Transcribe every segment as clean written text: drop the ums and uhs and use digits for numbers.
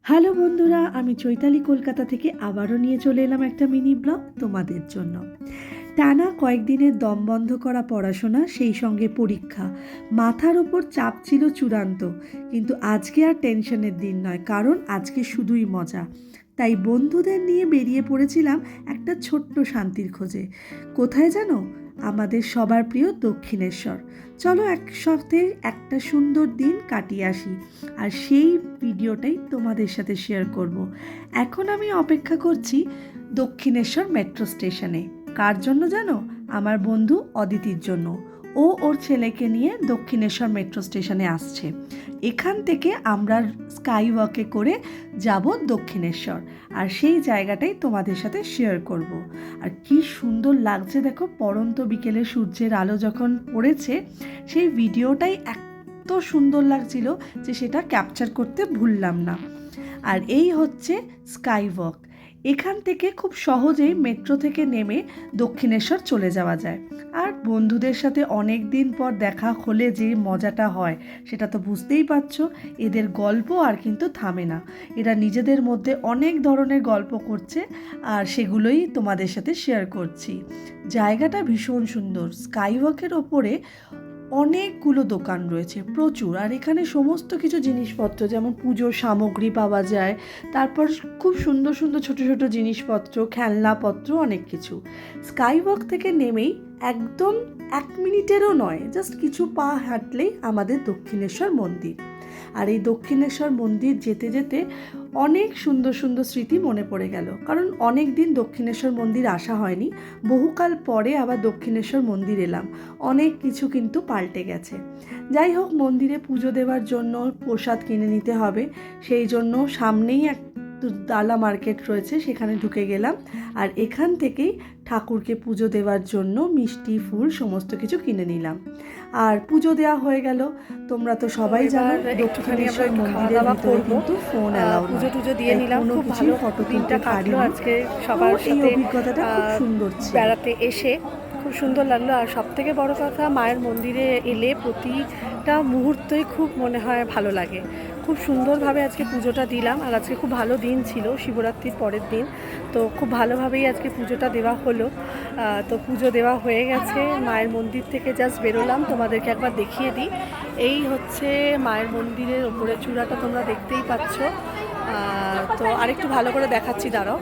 Hello বন্ধুরা, আমি চৈতালি কলকাতা থেকে আবারও নিয়ে চলে এলাম একটা মিনি ব্লগ তোমাদের জন্য। টানা কয়েকদিনের দম বন্ধ করা পড়াশোনা, সেই সঙ্গে পরীক্ষা, মাথার ওপর চাপ ছিল চূড়ান্ত। কিন্তু আজকে আর টেনশনের দিন নয়, কারণ আজকে শুধুই মজা। তাই বন্ধুদের নিয়ে বেরিয়ে পড়েছিলাম একটা ছোট্ট শান্তির খোঁজে। কোথায় জানো? আমাদের সবার প্রিয় দক্ষিণেশ্বর। চলো একসাথে একটা সুন্দর দিন কাটিয়ে আসি, আর সেই ভিডিওটাই তোমাদের সাথে শেয়ার করব। এখন আমি অপেক্ষা করছি দক্ষিণেশ্বর মেট্রো স্টেশনে। কার জন্য জানো? আমার বন্ধু অদিতির জন্য। ও ওর ছেলেকে নিয়ে দক্ষিণেশ্বর মেট্রো স্টেশনে আসছে। এখান থেকে আমরা স্কাই ওয়াকে করে যাব দক্ষিণেশ্বর, আর সেই জায়গাটাই তোমাদের সাথে শেয়ার করব। আর কি সুন্দর লাগছে দেখো, পড়ন্ত বিকেলে সূর্যের আলো যখন পড়েছে, সেই ভিডিওটাই এত সুন্দর লাগছিল যে সেটা ক্যাপচার করতে ভুললাম না। আর এই হচ্ছে স্কাই ওয়াক। এখান থেকে খুব সহজেই মেট্রো থেকে নেমে দক্ষিণেশ্বর চলে যাওয়া যায়। আর বন্ধুদের সাথে অনেক দিন পর দেখা হলে যে মজাটা হয় সেটা তো বুঝতেই পারছো। এদের গল্প আর কিন্তু থামে না। এরা নিজেদের মধ্যে অনেক ধরনের গল্প করছে, আর সেগুলোই তোমাদের সাথে শেয়ার করছি। জায়গাটা ভীষণ সুন্দর। স্কাই ওয়াকের ওপরে অনেকগুলো দোকান রয়েছে, প্রচুর। আর এখানে সমস্ত কিছু জিনিসপত্র, যেমন পুজোর সামগ্রী পাওয়া যায়, তারপর খুব সুন্দর সুন্দর ছোট ছোট জিনিসপত্র, খেলনাপত্র, অনেক কিছু। স্কাই ওয়াক থেকে নেমেই একদম 1 মিনিটেরও নয়, জাস্ট কিছু পা হাঁটলেই আমাদের দক্ষিণেশ্বর মন্দির। আর এই দক্ষিণেশ্বর মন্দির যেতে যেতে অনেক সুন্দর সুন্দর স্মৃতি মনে পড়ে গেল, কারণ অনেক দিন দক্ষিণেশ্বর মন্দির আসা হয়নি। বহুকাল পরে আবার দক্ষিণেশ্বর মন্দির এলাম। অনেক কিছু কিন্তু পাল্টে গেছে। যাই হোক, মন্দিরে পুজো দেওয়ার জন্য প্রসাদ কিনে নিতে হবে, সেই জন্য সামনেই এক ডালা মার্কেট রয়েছে, সেখানে ঢুকে গেলাম। আর এখান থেকেই ঠাকুরকে পুজো দেওয়ার জন্য মিষ্টি, ফুল সমস্ত কিছু কিনে নিলাম। আর পুজো দেওয়া হয়ে গেল। তোমরা তো সবাই জানো দক্ষিণেশ্বর মন্দিরের ভিতরে কিন্তু ফোন অ্যালাউ নয়। পুজো টুজো দিয়ে নিলাম, কোনো খুব কিছুই ভালো ফটো তুলতে দিনটা কাটলো পারিনি। আজকে সবার এই সাথে। অভিজ্ঞতাটা খুব সুন্দর ছিল। বেড়াতে এসে খুব সুন্দর লাগলো। আর সব থেকে বড় কথা, মায়ের মন্দিরে এলে প্রতিটা মুহূর্তই খুব মনে হয় ভালো লাগে। খুব সুন্দরভাবে আজকে পুজোটা দিলাম। আর আজকে খুব ভালো দিন ছিল, শিবরাত্রির পরের দিন। তো খুব ভালোভাবেই আজকে পুজোটা দেওয়া হলো। তো পুজো দেওয়া হয়ে গেছে। মায়ের মন্দির থেকে জাস্ট বেরোলাম, তোমাদেরকে একবার দেখিয়ে দিই। এই হচ্ছে মায়ের মন্দিরের ওপরে চূড়াটা, তোমরা দেখতেই পাচ্ছ। তো আরেকটু ভালো করে দেখাচ্ছি, দাঁড়াও।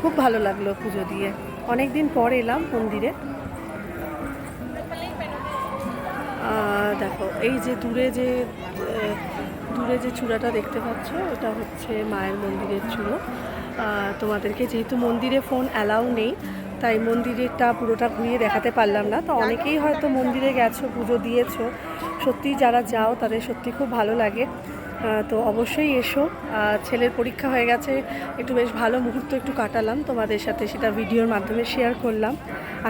খুব ভালো লাগলো পুজো দিয়ে, অনেক দিন পর এলাম মন্দিরে। দেখো, এই যে দূরে যে চূড়াটা দেখতে পাচ্ছ, ওটা হচ্ছে মায়ের মন্দিরের চূড়ো। তোমাদেরকে যেহেতু মন্দিরে ফোন অ্যালাউ নেই, তাই মন্দিরেরটা পুরোটা ঘুরিয়ে দেখাতে পারলাম না। তো অনেকেই হয়তো মন্দিরে গেছো, পুজো দিয়েছো। সত্যি যারা যাও তাদের সত্যি খুব ভালো লাগে। তো অবশ্যই এসো। ছেলের পরীক্ষা হয়ে গেছে, একটু বেশ ভালো মুহূর্ত একটু কাটালাম তোমাদের সাথে, সেটা ভিডিওর মাধ্যমে শেয়ার করলাম।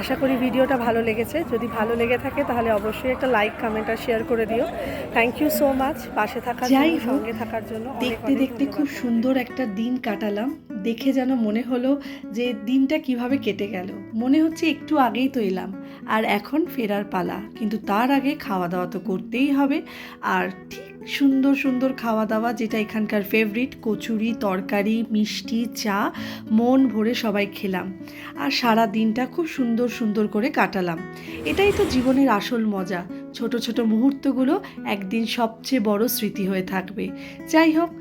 আশা করি ভিডিওটা ভালো লেগেছে। যদি ভালো লেগে থাকে তাহলে অবশ্যই একটা লাইক, কমেন্ট আর শেয়ার করে দিও। থ্যাংক ইউ সো মাচ পাশে থাকার জন্য, সঙ্গে থাকার জন্য। দেখতে দেখতে খুব সুন্দর একটা দিন কাটালাম। দেখে যেন মনে হলো যে দিনটা কিভাবে কেটে গেল। মনে হচ্ছে একটু আগেই তো এলাম, আর এখন ফেরার পালা। কিন্তু তার আগে খাওয়া দাওয়া তো করতেই হবে। আর ঠিক সুন্দর সুন্দর খাওয়া দাওয়া, যেটা এখানকার ফেভারিট, কচুরি, তরকারি, মিষ্টি, চা, মন ভরে সবাই খেলাম। আর সারা দিনটা খুব সুন্দর সুন্দর করে কাটালাম। এটাই তো জীবনের আসল মজা। ছোট ছোট মুহূর্তগুলো একদিন সবচেয়ে বড় স্মৃতি হয়ে থাকবে। যাই হোক,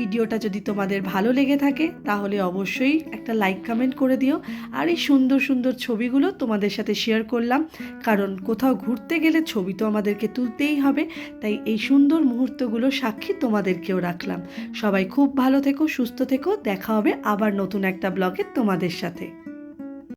ভিডিওটা যদি তোমাদের ভালো লেগে থাকে তাহলে অবশ্যই একটা লাইক, কমেন্ট করে দিও। আর এই সুন্দর সুন্দর ছবিগুলো তোমাদের সাথে শেয়ার করলাম, কারণ কোথাও ঘুরতে গেলে ছবি তো আমাদেরকে তুলতেই হবে। তাই এই সুন্দর মুহূর্তগুলো সাক্ষী তোমাদেরকেও রাখলাম। সবাই খুব ভালো থেকো, সুস্থ থেকো। দেখা হবে আবার নতুন একটা ব্লগে তোমাদের সাথে।